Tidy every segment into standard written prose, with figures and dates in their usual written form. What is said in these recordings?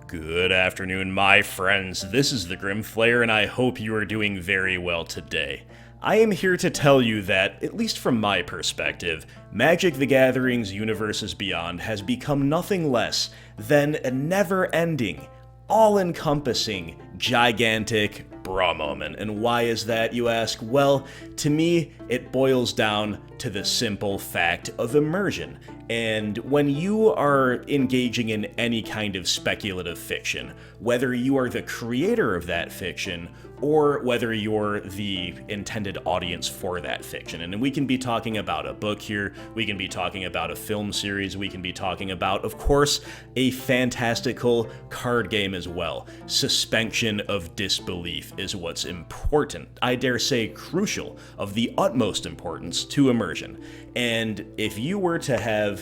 Good afternoon, my friends. This is the Grim Flayer, and I hope you are doing very well today. I am here to tell you that, at least from my perspective, Magic the Gathering's Universes Beyond has become nothing less than a never-ending, all-encompassing, gigantic bra moment. And why is that, you ask? Well, to me, it boils down to the simple fact of immersion. And when you are engaging in any kind of speculative fiction, whether you are the creator of that fiction or whether you're the intended audience for that fiction, and we can be talking about a book here, we can be talking about a film series, we can be talking about, of course, a fantastical card game as well. Suspension of disbelief is what's important, I dare say crucial, of the utmost importance to immersion. And if you were to have,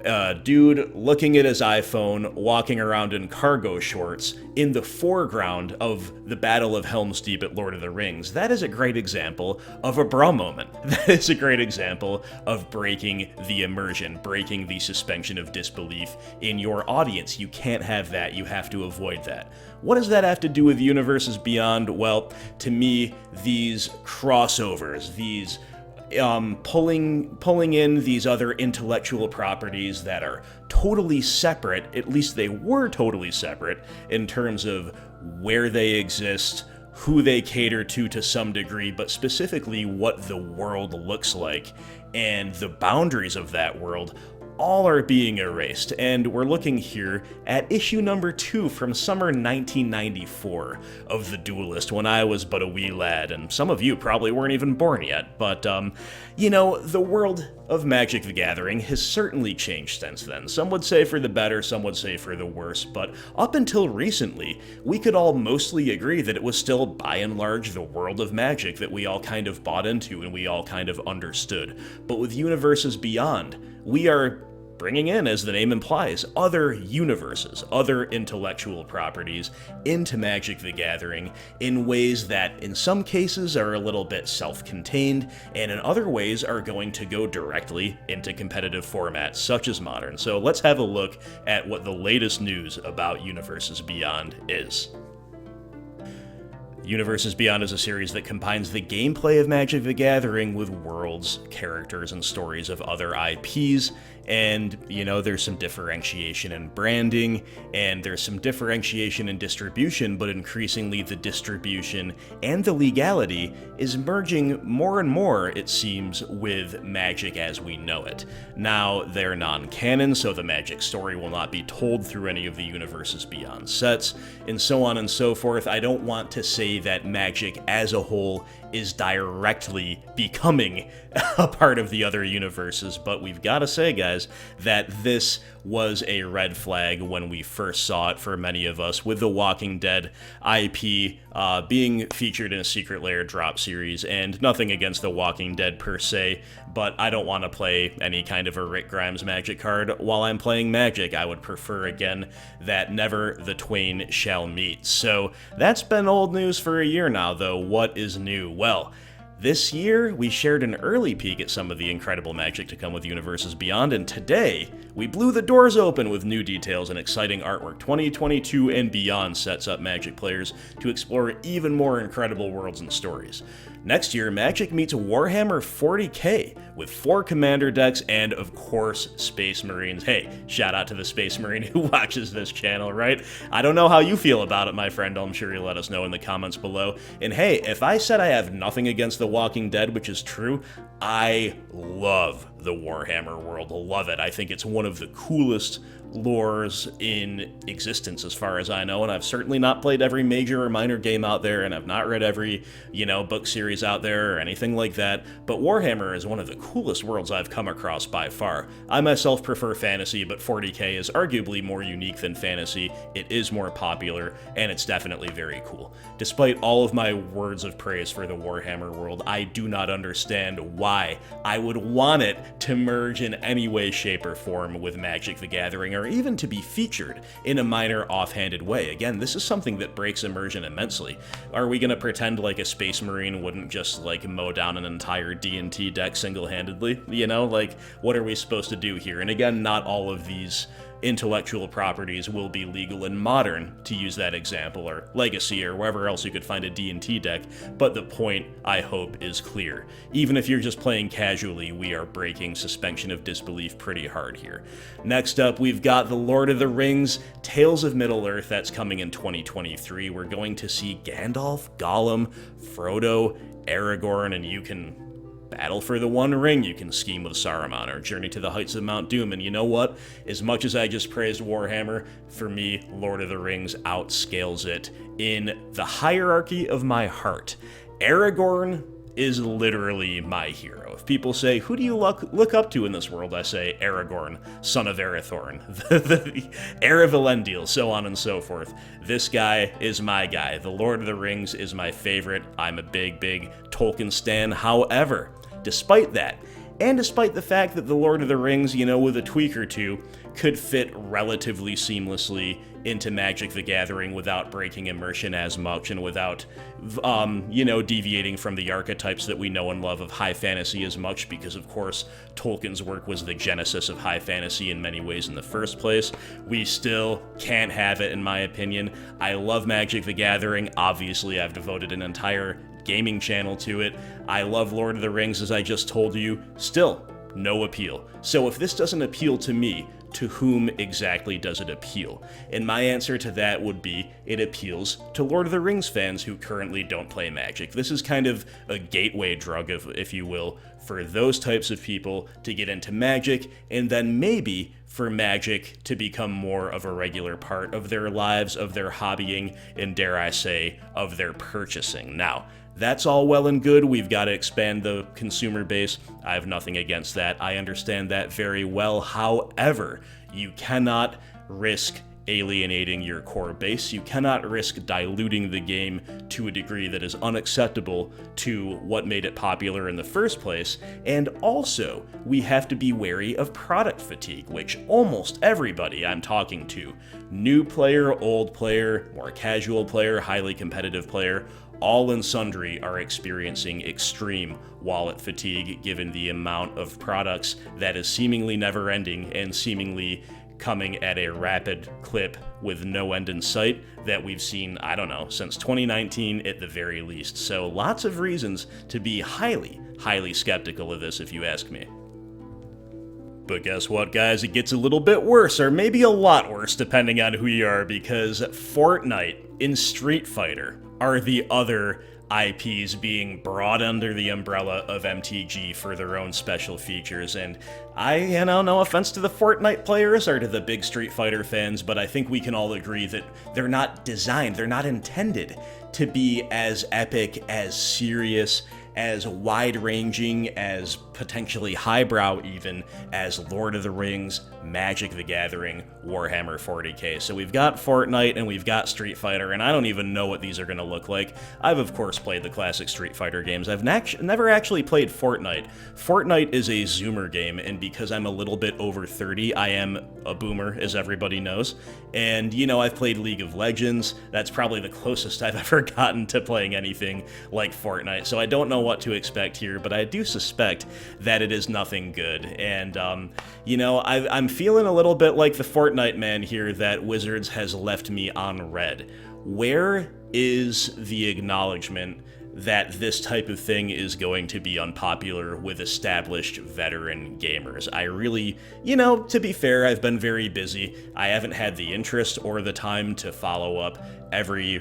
a dude looking at his iPhone, walking around in cargo shorts in the foreground of the Battle of Helm's Deep at Lord of the Rings, that is a great example of a bra moment. That is a great example of breaking the immersion, breaking the suspension of disbelief in your audience. You can't have that. You have to avoid that. What does that have to do with Universes Beyond? Well, to me, these crossovers, these pulling in these other intellectual properties that are totally separate, at least they were totally separate in terms of where they exist, who they cater to some degree, but specifically what the world looks like, and the boundaries of that world all are being erased. And we're looking here at issue number 2 from summer 1994 of The Duelist, when I was but a wee lad, and some of you probably weren't even born yet. But, the world of Magic the Gathering has certainly changed since then. Some would say for the better, some would say for the worse, but up until recently, we could all mostly agree that it was still, by and large, the world of Magic that we all kind of bought into and we all kind of understood. But with Universes Beyond, we are bringing in, as the name implies, other universes, other intellectual properties into Magic the Gathering in ways that in some cases are a little bit self-contained, and in other ways are going to go directly into competitive formats such as Modern. So let's have a look at what the latest news about Universes Beyond is. Universes Beyond is a series that combines the gameplay of Magic the Gathering with worlds, characters, and stories of other IPs, and, there's some differentiation in branding, and there's some differentiation in distribution, but increasingly the distribution and the legality is merging more and more, it seems, with Magic as we know it. Now, they're non-canon, so the Magic story will not be told through any of the Universes Beyond sets, and so on and so forth. I don't want to say that Magic as a whole is directly becoming a part of the other universes, but we've got to say, guys, that this was a red flag when we first saw it for many of us, with the Walking Dead IP being featured in a Secret Lair drop series. And nothing against the Walking Dead per se, but I don't want to play any kind of a Rick Grimes Magic card while I'm playing Magic. I would prefer, again, that never the twain shall meet. So that's been old news for a year now, though. What is new? Well, this year, we shared an early peek at some of the incredible Magic to come with Universes Beyond, and today, we blew the doors open with new details and exciting artwork. 2022 and beyond sets up Magic players to explore even more incredible worlds and stories. Next year, Magic meets Warhammer 40k with 4 Commander decks and, of course, Space Marines. Hey, shout out to the Space Marine who watches this channel, right? I don't know how you feel about it, my friend. I'm sure you'll let us know in the comments below. And hey, if I said I have nothing against The Walking Dead, which is true, I love the Warhammer world. Love it. I think it's one of the coolest lores in existence as far as I know, and I've certainly not played every major or minor game out there, and I've not read every, book series out there or anything like that, but Warhammer is one of the coolest worlds I've come across by far. I myself prefer fantasy, but 40k is arguably more unique than fantasy. It is more popular, and it's definitely very cool. Despite all of my words of praise for the Warhammer world, I do not understand why I would want it to merge in any way, shape, or form with Magic the Gathering, or even to be featured in a minor offhanded way. Again, this is something that breaks immersion immensely. Are we going to pretend like a Space Marine wouldn't just mow down an entire D&T deck single-handedly? What are we supposed to do here? And again, not all of these intellectual properties will be legal in Modern, to use that example, or Legacy, or wherever else you could find a D&T deck, but the point, I hope, is clear. Even if you're just playing casually, we are breaking suspension of disbelief pretty hard here. Next up, we've got The Lord of the Rings, Tales of Middle-earth, that's coming in 2023. We're going to see Gandalf, Gollum, Frodo, Aragorn, and you can battle for the One Ring, you can scheme with Saruman, or journey to the heights of Mount Doom, and you know what? As much as I just praised Warhammer, for me, Lord of the Rings outscales it in the hierarchy of my heart. Aragorn is literally my hero. If people say, who do you look up to in this world? I say, Aragorn, son of Arathorn, the heir of Elendil, so on and so forth. This guy is my guy. The Lord of the Rings is my favorite. I'm a big Tolkien stan. However, despite that, and despite the fact that The Lord of the Rings, with a tweak or two, could fit relatively seamlessly into Magic the Gathering without breaking immersion as much and without, deviating from the archetypes that we know and love of high fantasy as much, because, of course, Tolkien's work was the genesis of high fantasy in many ways in the first place. We still can't have it, in my opinion. I love Magic the Gathering. Obviously, I've devoted an entire gaming channel to it. I love Lord of the Rings, as I just told you. Still, no appeal. So if this doesn't appeal to me, to whom exactly does it appeal? And my answer to that would be, it appeals to Lord of the Rings fans who currently don't play Magic. This is kind of a gateway drug, if you will, for those types of people to get into Magic, and then maybe for Magic to become more of a regular part of their lives, of their hobbying, and dare I say, of their purchasing. Now, that's all well and good. We've got to expand the consumer base. I have nothing against that. I understand that very well. However, you cannot risk alienating your core base. You cannot risk diluting the game to a degree that is unacceptable to what made it popular in the first place. And also, we have to be wary of product fatigue, which almost everybody I'm talking to, new player, old player, more casual player, highly competitive player, all and sundry are experiencing extreme wallet fatigue given the amount of products that is seemingly never-ending and seemingly coming at a rapid clip with no end in sight that we've seen, I don't know, since 2019 at the very least. So lots of reasons to be highly skeptical of this if you ask me. But guess what, guys? It gets a little bit worse, or maybe a lot worse, depending on who you are, because Fortnite and Street Fighter are the other IPs being brought under the umbrella of MTG for their own special features. And no offense to the Fortnite players or to the big Street Fighter fans, but I think we can all agree that they're not intended to be as epic, as serious, as wide-ranging, as potentially highbrow even, as Lord of the Rings, Magic the Gathering, Warhammer 40k. So we've got Fortnite and we've got Street Fighter, and I don't even know what these are going to look like. I've, of course, played the classic Street Fighter games. I've never actually played Fortnite. Fortnite is a Zoomer game, and because I'm a little bit over 30, I am a boomer, as everybody knows. And, I've played League of Legends. That's probably the closest I've ever gotten to playing anything like Fortnite, so I don't know what to expect here, but I do suspect that it is nothing good. And, I'm feeling a little bit like the Fortnite man here that Wizards has left me on red. Where is the acknowledgement that this type of thing is going to be unpopular with established veteran gamers? I really, to be fair, I've been very busy. I haven't had the interest or the time to follow up every,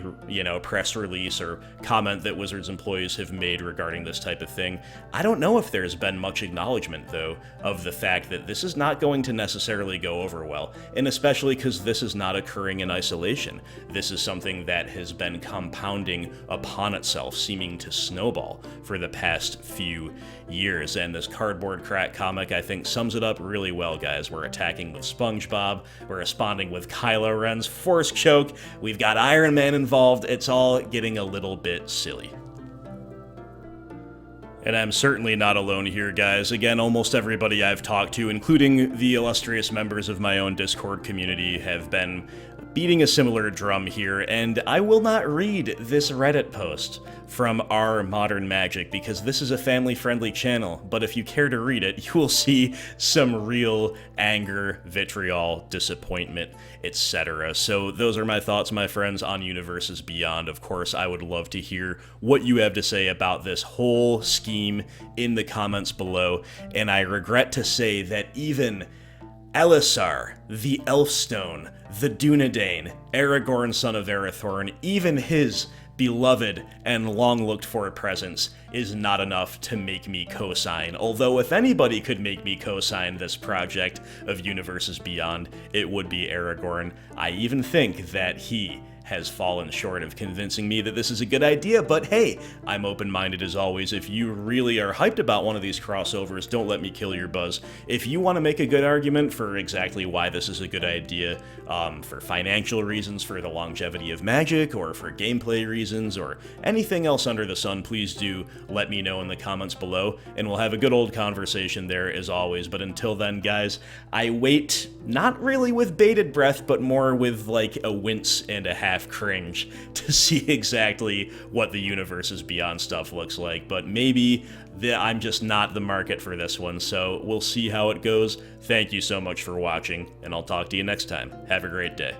press release or comment that Wizards employees have made regarding this type of thing. I don't know if there's been much acknowledgement, though, of the fact that this is not going to necessarily go over well, and especially because this is not occurring in isolation. This is something that has been compounding upon itself, seeming to snowball for the past few years, and this Cardboard Crack comic, I think, sums it up really well, guys. We're attacking with SpongeBob, we're responding with Kylo Ren's Force Choke, we've got Iron Man involved. It's all getting a little bit silly. And I'm certainly not alone here, guys. Again, almost everybody I've talked to, including the illustrious members of my own Discord community, have been beating a similar drum here, and I will not read this Reddit post from our Modern Magic because this is a family-friendly channel, but if you care to read it, you will see some real anger, vitriol, disappointment, etc. So those are my thoughts, my friends, on Universes Beyond. Of course, I would love to hear what you have to say about this whole scheme in the comments below, and I regret to say that even Elisar, the Elfstone, the Dunedain, Aragorn, son of Arathorn, even his beloved and long-looked-for presence is not enough to make me co-sign. Although if anybody could make me co-sign this project of Universes Beyond, it would be Aragorn. I even think that he has fallen short of convincing me that this is a good idea, but hey, I'm open-minded as always. If you really are hyped about one of these crossovers, don't let me kill your buzz. If you want to make a good argument for exactly why this is a good idea, for financial reasons, for the longevity of Magic, or for gameplay reasons, or anything else under the sun, please do let me know in the comments below, and we'll have a good old conversation there as always. But until then, guys, I wait, not really with bated breath, but more with like a wince and a half cringe to see exactly what the Universes Beyond stuff looks like, but maybe I'm just not the market for this one, so we'll see how it goes. Thank you so much for watching, and I'll talk to you next time. Have a great day.